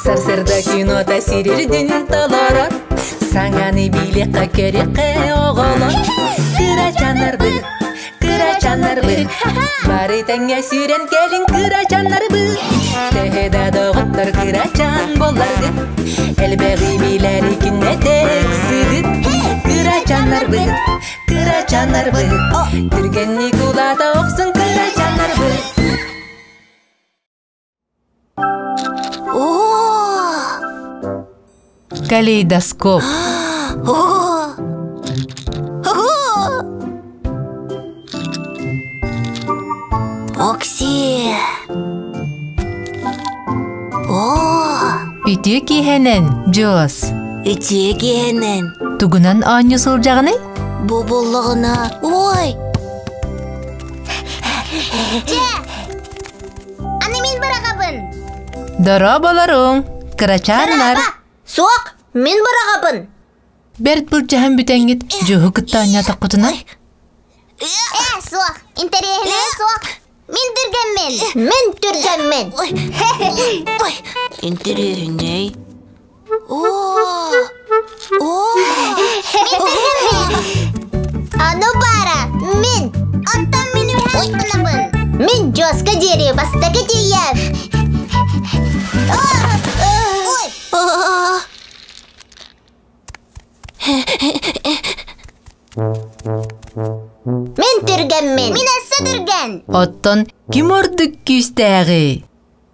Сарсырда кинода сирирдин толорот, саңаны билекка керекке оголот. Кыра жанарбы, бары таңя сүйрен келин кыра жанарбы. Техеда доғыттар кыра жан боларды, элбеги билери кине тексидит. Кыра жанарбы, түргенни кулада оксун кыра жанарбы. Калейдоскоп. Окси. Үтү кихенен, Джос. Үтү кихенен. Тугунан аню сылжағыны? Боболлығына. Ой. Аны мен барағабын. Дара баларың, кырачанлар. Соқ, мен барағабын. Берт бұл жаһан бүтәңгет, жуғы кыттан ятақ құтына? Соқ, интерехлі соқ. Мен түргенмен. Интерехлі. Аны бара, мен. Аттан менің хақпынабын. Мен Джоска дереу бастығы дейіп. Мен түргенмен. Мен әсі түрген. Оттон ким ордық күстәғі?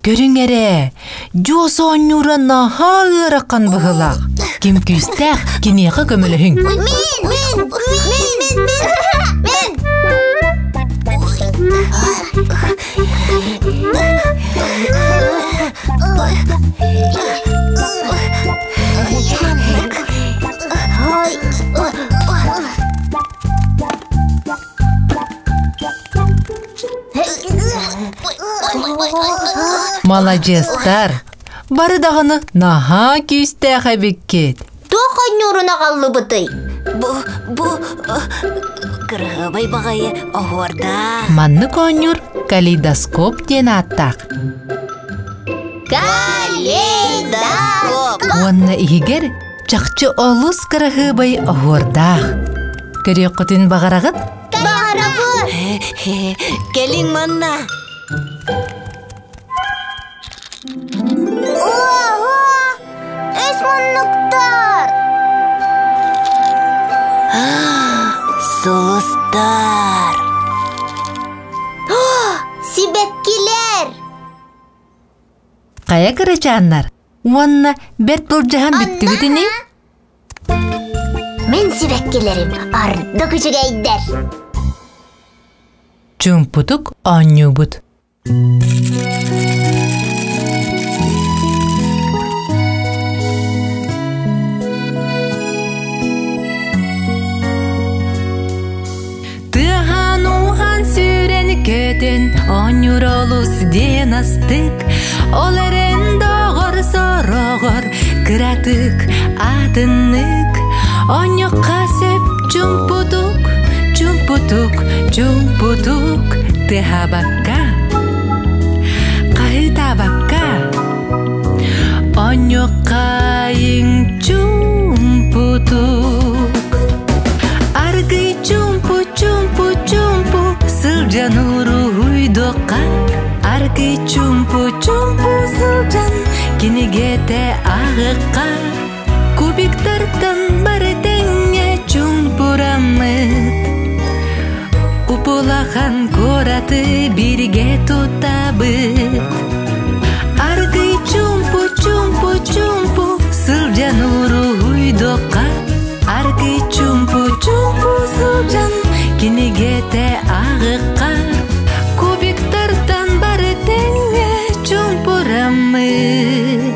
Көрің әрі, Джос анюра наха ұраққан бұғылақ. Ким күстәғ, кенеқі көміліхің? Мен. Малajestар, бары дағыны наха күстәғ әбеккет. Тоқан нұрына қалды бұтай. Бұ кырғыбай бағайы оғырда. Манны конюр калейдоскоп ден аттақ. Калейдоскоп. Онны игер чақчы олыс кырғыбай оғырдақ. Көрек құтын бағарағыт? Бағарабы. Келің манна. Өсмонлықтар. Сұлыстар. Сибеккелер. Қая кырачанлар? Онна берт бұл жаһан бітті күтіні? Мен сибеккелерім арды күшігейдер. Чумпутук анюбут. Тыған сүйрен көтен анюролус ден астык. Оларен доғыр сорогор кыратык атыннык. Анюққа сөп чумпутук, тыхабакка, қайтабакка. Анюққайың чумпутук. Аргы чумпу, сылжан уру уйдоққа. Аргы чумпу, сылжан кенегете ағыққа. Кубиктардан бары тәңе чумпурамыт. Упулахан кораты бирге тутабыт. Аргы чумпу, сылжан уру уйдоққа. Аргы чумпу, сылжан кенегете ағыққа. Кубиктардан бары тәңе чумпурамыт.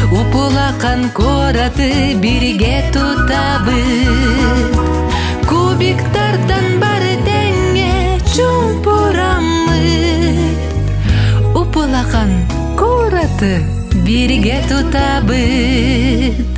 Упулақан кораты бирге тутабыт. Кубиктардан бары тәңе чумпурамыт. Упулақан кораты бирге тутабыт.